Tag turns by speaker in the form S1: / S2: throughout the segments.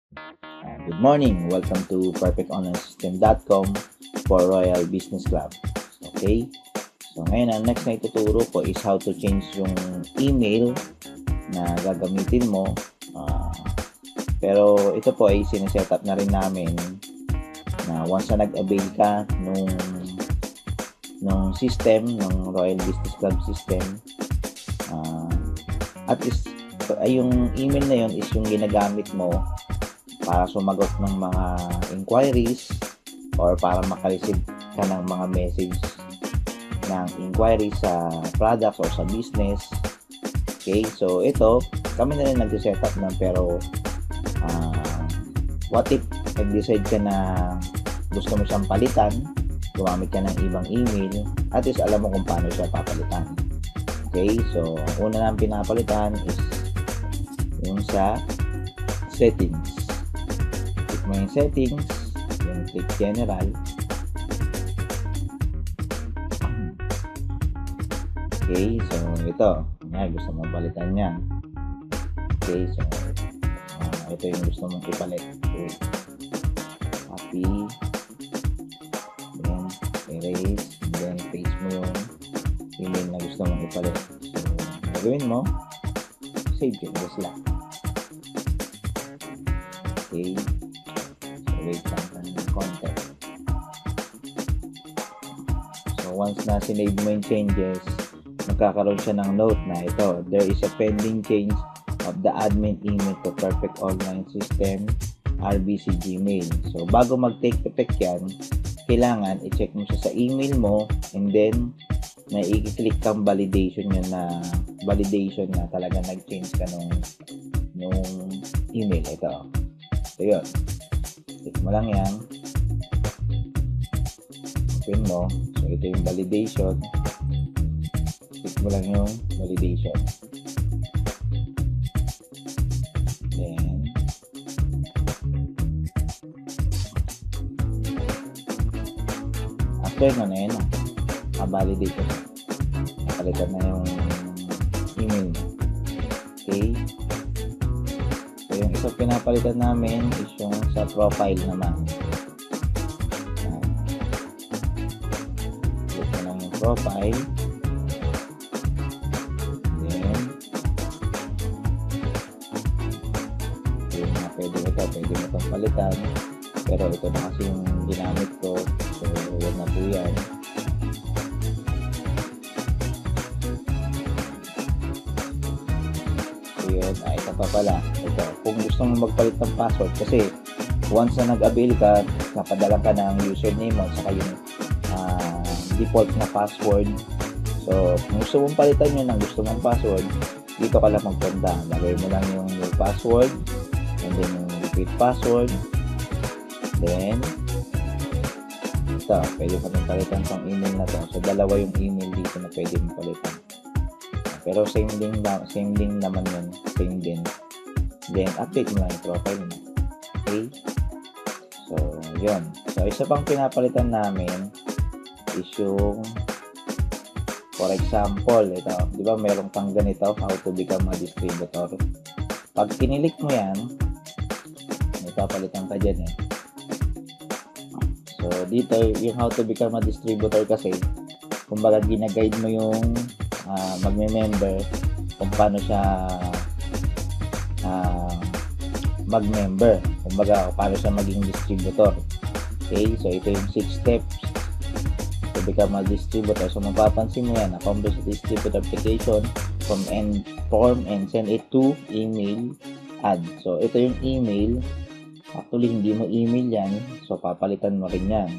S1: Good morning. Welcome to perfectonlinesystem.com for Royal Business Club. Okay? So, ngayon, ang next na ituturo ko is how to change yung email na gagamitin mo. Pero ito po ay sineset up na rin namin na once na nag-avail ka nung system, ng Royal Business Club system, at least ay yung email na yun is yung ginagamit mo para sumagot ng mga inquiries or para makareceive ka ng mga message ng inquiries sa products or sa business. Okay, so ito, kami na rin nag-set up na, pero what if nag-decide ka na gusto mo siyang palitan, gumamit ka ng ibang email, at least alam mo kung paano siya papalitan. Okay, so ang una na pinapalitan is yung sa settings. Click mo yung settings, yung click general. Okay, so ito, gusto mong palitan yan. Okay, so ito yung gusto mong ipalit. Okay, copy, then erase, then paste mo yung email na gusto mong ipalit. So gagawin mo, save it just lang. Okay, so wait lang ng konti. So once na sinave mo yung changes, magkakaroon siya ng note na ito, there is a pending change of the admin email to Perfect Online System RBC Gmail. So bago mag-take effect yan, kailangan i-check mo siya sa email mo, and then may i-click kang validation yun, na validation na talaga nag-change ka nung email. Ito. So yun. Click mo lang yan. Open mo. So ito yung validation. Click mo lang yung validation. Then after na yun, validate ko. Napalitan na yung email mo. Okay? So yung isa pinapalitan namin is yung sa profile naman. Click mo lang yung profile. Pwede mo itong palitan, pero ito na kasi yung ginamit ko, so yun na po yan. So yun, ito pa pala, ito, kung gusto mo magpalit ng password, kasi once na nag-avail ka, napadala ka ng username mo saka yung default na password. So kung gusto mong palitan yun ng gusto mong password, dito ka lang magpunta, lagay mo lang yung new password, and then yung repeat password. Then ito, pwede pa rin palitan tong email na to. So dalawa yung email dito na pwede mo palitan, pero same din naman yun, same din. Then update mo lang yung profile mo. Okay, so yun. So isa pang pinapalitan namin is yung, for example, ito, di ba meron kang ganito, how to become a distributor. Pag kinilik mo yan, may papalitan ka dyan eh. So dito, yung how to become a distributor kasi, kumbaga gina-guide mo yung magme-member kung paano siya mag-member, kumbaga paano siya maging distributor. Okay, so ito yung 6 steps to become a distributor. So mapapansin mo yan, accomplish the distributor application, form and send it to email add. So ito yung email, actually hindi mo email yan, so papalitan mo rin yan.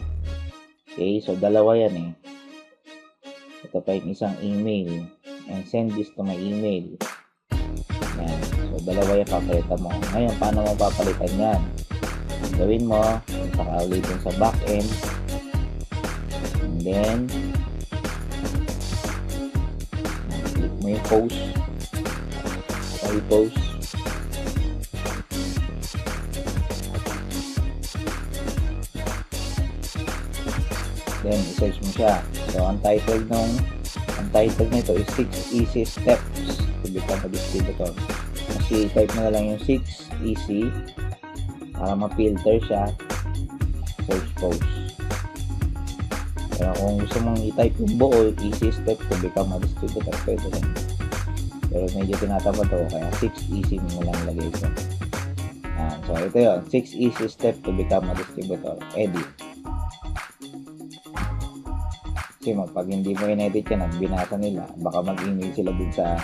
S1: Okay, so dalawa yan eh. Ito pa yung isang email, and send this to my email. Yan. So dalawa yung papalitan mo. Ngayon, paano mo papalitan yan? Gawin mo, saka ulitin sa backend, and then click mo yung post, post. Then i-search mo siya. So ang title nito is 6 easy steps to become a distributor. Kasi type mo na lang yung 6 easy para ma-filter siya, search post. Pero kung gusto mong i-type yung buo, easy step to become a distributor, pwede rin. Pero medyo tinatapad to, kaya 6 easy mo lang lagay ko. So ito yun, 6 easy step to become a distributor. Edit. Kasi pag hindi mo in-edit yan at binasa nila, baka mag-email sila dun sa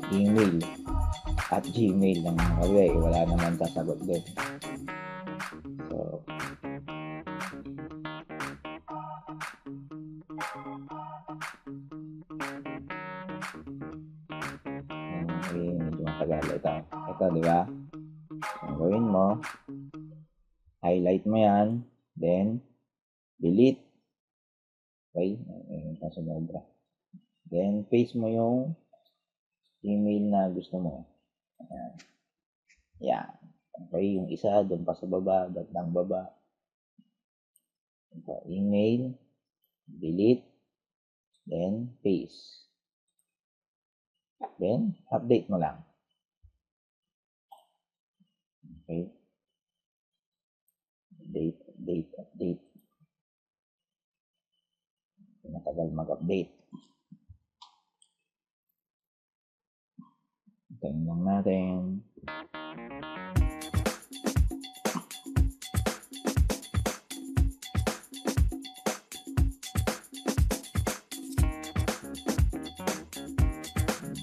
S1: email at Gmail ng wala naman sasagot dun. So medyo matagal ito, di ba? Ang gawin mo, highlight mo yan, then delete. Okay, sobra. Then paste mo yung email na gusto mo. Ayan. Yan. Okay, yung isa doon pa sa baba, datang baba. Ito, email, delete, then paste. Then update mo lang. Okay. Update. Matagal mag-update. Hintayin lang natin.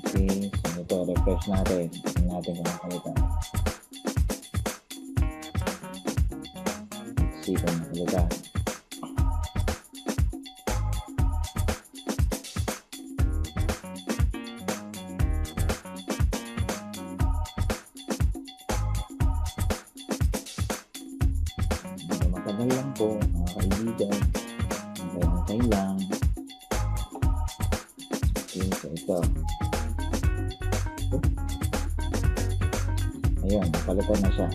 S1: Okay, so ito, refresh natin. Tingnan natin kung nakalitan. Let's see kung nakalitan. Matagal lang po, mga kaibigan. Hintay lang. Okay, so ito. Ayun, napalitan na siya.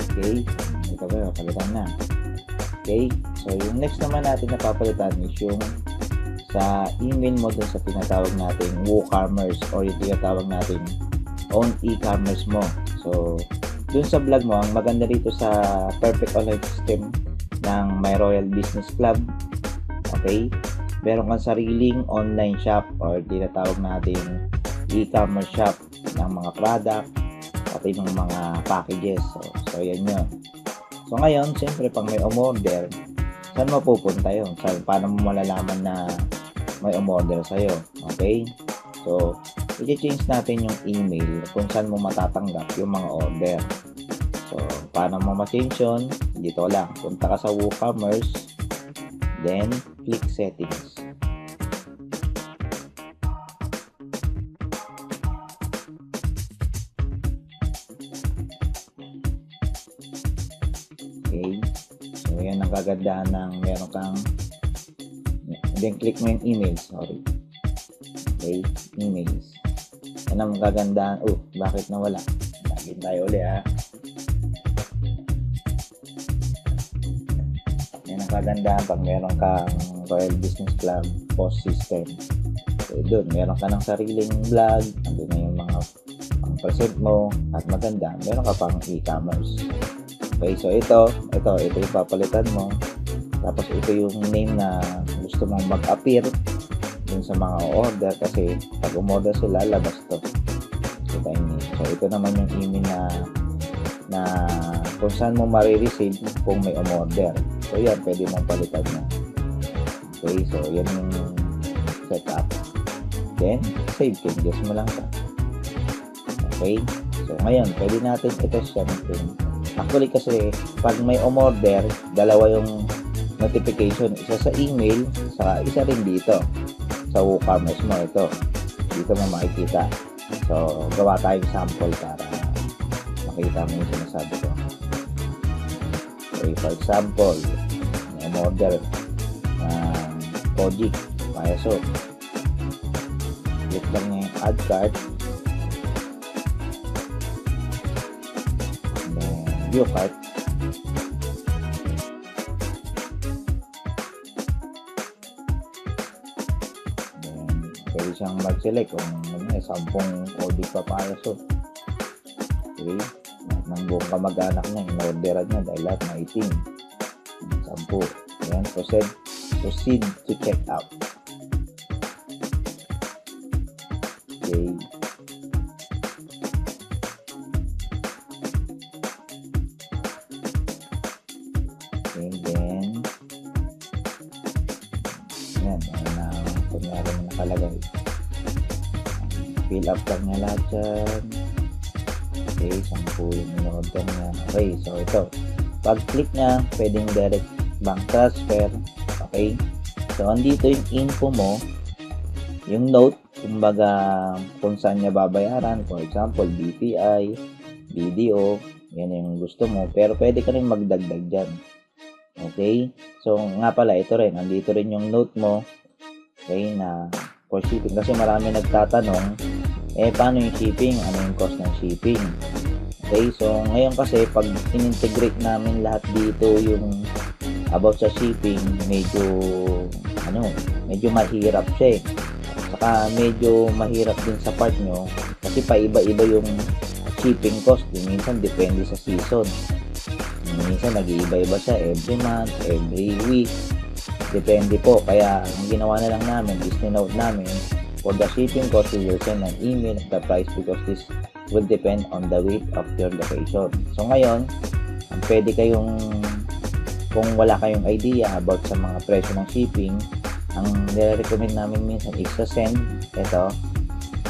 S1: Okay, ito ba, napalitan na. Okay, so yung next naman natin na papalitan is yung sa email mo dun sa tinatawag nating WooCommerce or yung tinatawag nating own e-commerce mo. So, dun sa vlog mo, ang maganda dito sa Perfect Online System ng My Royal Business Club, okay, meron kang sariling online shop or tinatawag nating e-commerce shop ng mga product pati ng mga packages. So yan yun. So ngayon, siyempre pag may umorder, saan mapupunta yun? Paano mo malalaman na may umorder sa'yo? Okay? So, i-change natin yung email kung saan mo matatanggap yung mga order. So, paano mo ma-change yun? Dito lang. Punta ka sa WooCommerce, then click settings. Okay. So, yan ang kagandahan ng meron kang then click mo yung emails. Sorry. Okay. Emails. Yan ang kagandahan. Bakit nawala? Lagin tayo ulit ha. Yan ang kagandahan pag meron kang Royal Business Club post system. So, doon, meron ka ng sariling vlog. Andun na yung mga pang-present mo. At maganda, meron ka pang e-commerce. Okay, so ito yung papalitan mo. Tapos ito yung name na gusto mong mag-appear dun sa mga order kasi pag umorder sila, labas to. Ito yung name. So ito naman yung email na kung saan mo marireceive kung may umorder. So yan, pwede mong palitan na. Okay, so yan yung setup. Then, save changes mo lang ito. Okay, so ngayon, pwede natin ito setting. Actually kasi, pag may umorder, dalawa yung notification. Isa sa email, saka isa rin dito. Sa WooCommerce mo, ito. Dito mo makikita. So, gawa tayong sample para makita mo yung sinasabi ko. Okay, for example, may umorder ng Kojic, Payaso. Click lang niya yung add cart. View cart. Then, pwede siyang mag-select kung 10 Kojic Papayaso. Okay. ng buong kamag-anak niya, in-orderan niya dahil lahat maitim. 10. Ayan, proceed to check out. Okay. And then, ayan na kunyari na nakalagay. Fill up lang niya lahat yan. Okay, 10 yung in-order niya. Okay, so ito. Pag click niya, pwedeng direct bank transfer. Okay. So, andito yung info mo. Yung note, kumbaga kung saan niya babayaran. For example, BPI, BDO. Yan yung gusto mo. Pero pwede ka rin magdagdag dyan. Okay. So, nga pala, ito rin. Andito rin yung note mo. Okay, na for shipping. Kasi marami nagtatanong, paano yung shipping? Ano yung cost ng shipping? Okay, so ngayon kasi pag in-integrate namin lahat dito yung about sa shipping, medyo mahirap siya eh. Saka medyo mahirap din sa part nyo kasi paiba-iba yung shipping cost. Minsan depende sa season. Minsan nag-iiba-iba siya every month, every week. Depende po. Kaya ang ginawa na lang namin is ninote namin for the shipping cost, we will send an email of the price because this will depend on the weight of your location. So ngayon, pwede kayong, kung wala kayong idea about sa mga presyo ng shipping, ang nire-recommend namin minsan is sa send. Ito,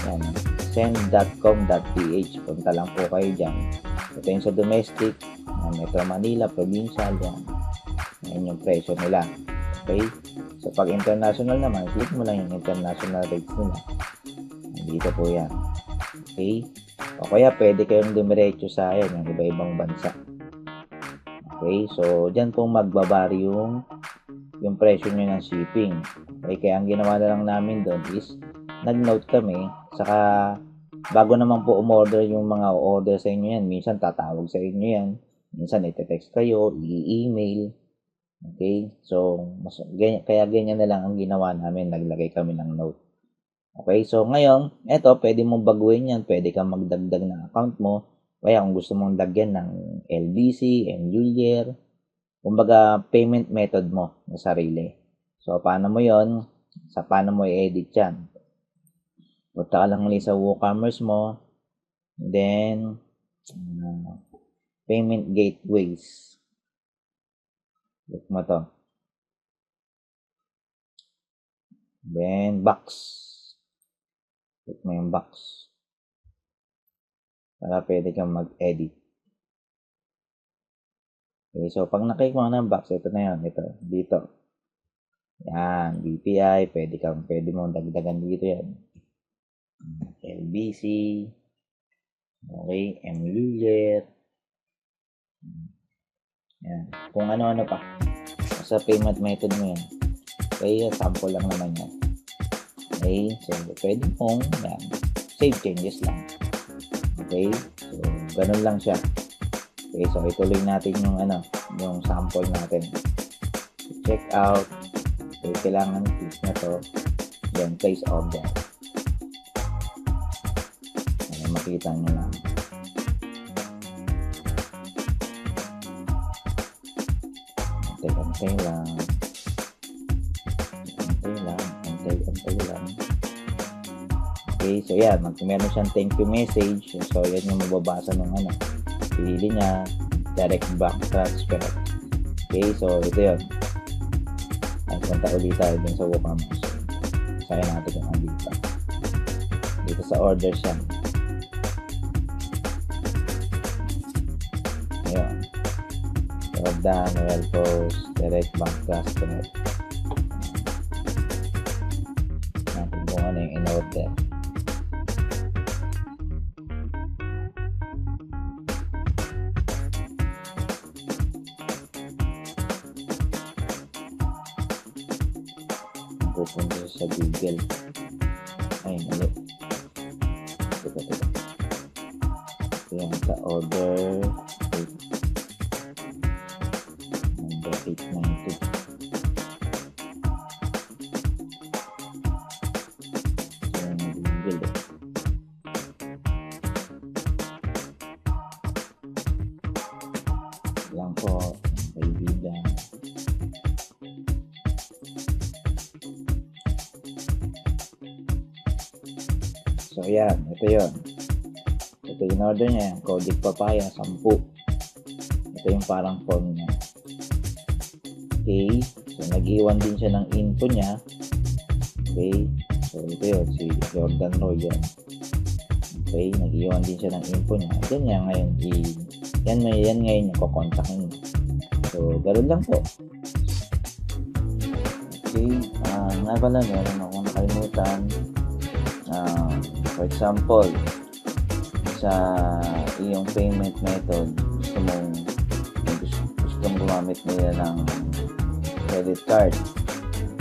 S1: yan, send.com.ph. Punta lang po kayo dyan. Ito yung sa domestic, Metro Manila, provincial, yan. Yan yung presyo nila. Okay? So, pag international naman, click mo lang yung international rates nila. Dito po yan. Okay? O kaya, pwede kayong dumiretso sa yung iba-ibang bansa. Okay? So, dyan po magbabari yung presyo nyo ng shipping. Okay? Kaya, ang ginawa na lang namin doon is, nag-note kami, saka, bago naman po umorder yung mga order sa inyo yan, minsan tatawag sa inyo yan, minsan ite-text kayo, i-email. Okay? So, kaya ganyan na lang ang ginawa namin. Naglagay kami ng note. Okay? So, ngayon, eto, pwede mong baguhin yan. Pwede kang magdagdag ng account mo. Kaya kung gusto mong dagyan ng LBC, Endulier, kumbaga, payment method mo na sarili. So, paano mo yon? Paano mo i-edit yan? Punta ka lang ulit sa WooCommerce mo. Then, payment gateways. Look mo to. Then, box. Look mo yung box. Para pwede kang mag-edit. Okay, so pag nakik mo ng box, ito na yun. Ito, dito. Yan, BPI. Pwede mo dagdagan dito yan. LBC. Okay, Endulier. Yan. Kung ano-ano pa. Sa payment method mo yan. Okay, sample lang naman yan. Okay, so pwede mong yan. Save changes lang. Okay, so ganun lang siya. Okay, so ituloy natin yung yung sample natin. Check out. Okay, kailangan click na to. Then place order. Ano, makita nyo lang. Antay lang. Okay, so yan, meron siyang thank you message. So yan yung mababasa ng pinili niya, direct bank transfer. Okay, so ito yun. Ay, punta ulit tayo dun sa WooCommerce. Saka natin kung andito. Dito sa orders yan. Ayun. Done, well post, direct bank transfer. Natin kung ano yung in-order. Pupunta sa Google. Ay, mali. Teka. Ayan, sa order. Number 892. So, Google. lang po, kaibigan. So, yan. Ito yun. Ito yung order niya. Codic Papaya, 10. Ito yung parang form niya. Okay. So, nag-iwan din siya ng info niya. Okay. So, ito yun. Si Jordan Roy yan. Okay. Nag-iwan din siya ng info niya. Yan niya ngayon. Yan ngayon yung kukontakin niya. So, ganoon lang po. Okay. Nga pala, meron akong nakalimutan. For example, sa iyong payment method, gustong gumamit nila ng credit card.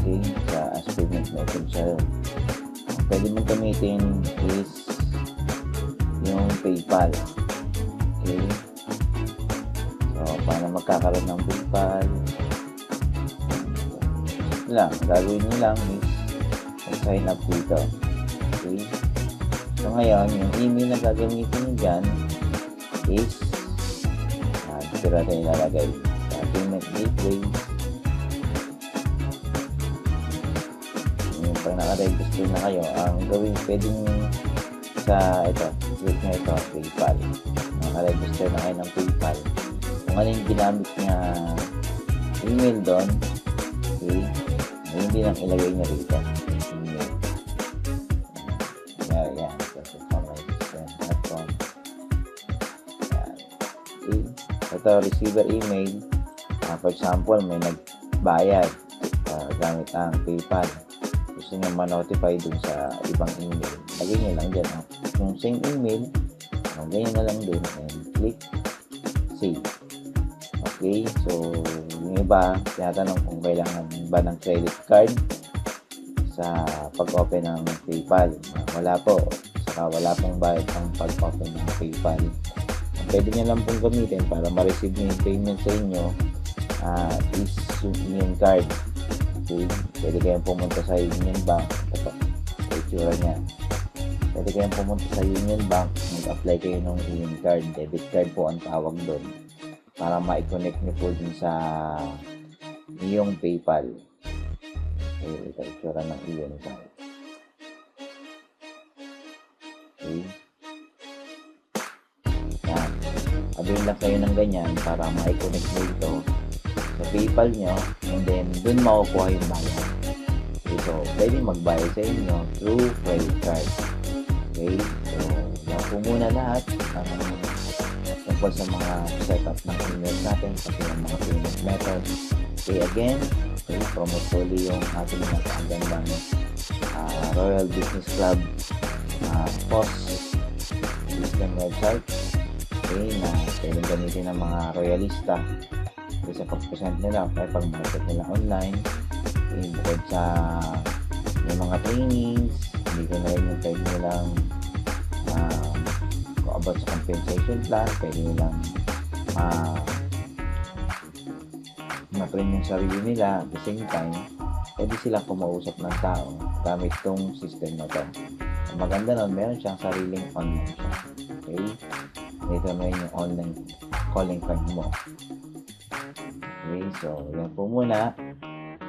S1: Okay, as payment method sa'yo. Pwede mong gamitin is yung PayPal. Okay. So, paano magkakaroon ng PayPal? Gagawin nyo lang is sign up dito. Okay. So, ngayon, yung email na gagamitin nyo dyan is dito natin ilalagay sa payment gateway. Yung pag naka-register na kayo, ang gawin pwedeng sa click na ito, PayPal. Naka-register na kayo ng PayPal. Kung ano yung ginamit niya email doon, okay, hindi nang ilagay niya rito. Ito, receiver email. For example, may nagbayad gamit ang PayPal. Gusto nyo ma-notify dun sa ibang email. Lagay nyo lang dyan. Yung same email, ganyan na lang din. And click save. Okay, so yung iba, tinatanong kung kailangan ba ng credit card sa pag-open ng PayPal. Wala po. Saka wala pong bayad ang pag-open ng PayPal. Pwede nyo lang pong gamitin para ma-receive nyo yung payment sa inyo is yung Union Card. Okay? Pwede kayong pumunta sa Union Bank. Ito, sa itsura niya. Pwede kayong pumunta sa Union Bank, mag-apply kayo ng Union Card. Debit card po ang tawag doon. Para ma-connect nyo po din sa iyong PayPal. Okay, ito itsura ng Union Card. Okay. Avail lang kayo ng ganyan para ma-connect mo ito sa PayPal nyo, and then dun makukuha yung bayad. Okay, so pwede magbayad sa inyo through credit card. Okay, so yan po muna lahat tungkol sa mga setup ng email natin sa mga payment methods. Okay, again, promote ulit yung ating napakagandang Royal Business Club post system website. Okay, na pwedeng gamitin ng mga royalista sa pag-present nila o pag-market nila online. Okay, bukod sa may mga trainings, hindi ko na rin yung pwede nilang about sa compensation plan, pwede nilang ma-train yung sarili nila. At the same time, pwede silang kumausap ng tao gamit tong system na to. Ang maganda nun, meron siyang sariling online siya. Okay? Ito naman yung online calling card mo. Okay, so yan po muna.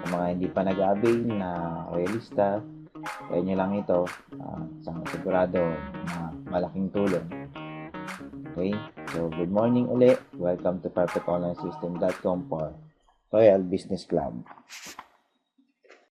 S1: Sa mga hindi pa nag-avail na royalista, kaya nyo lang ito. Sigurado na malaking tulong. Okay, so good morning ulit. Welcome to perfectonlinesystem.com for Royal Business Club.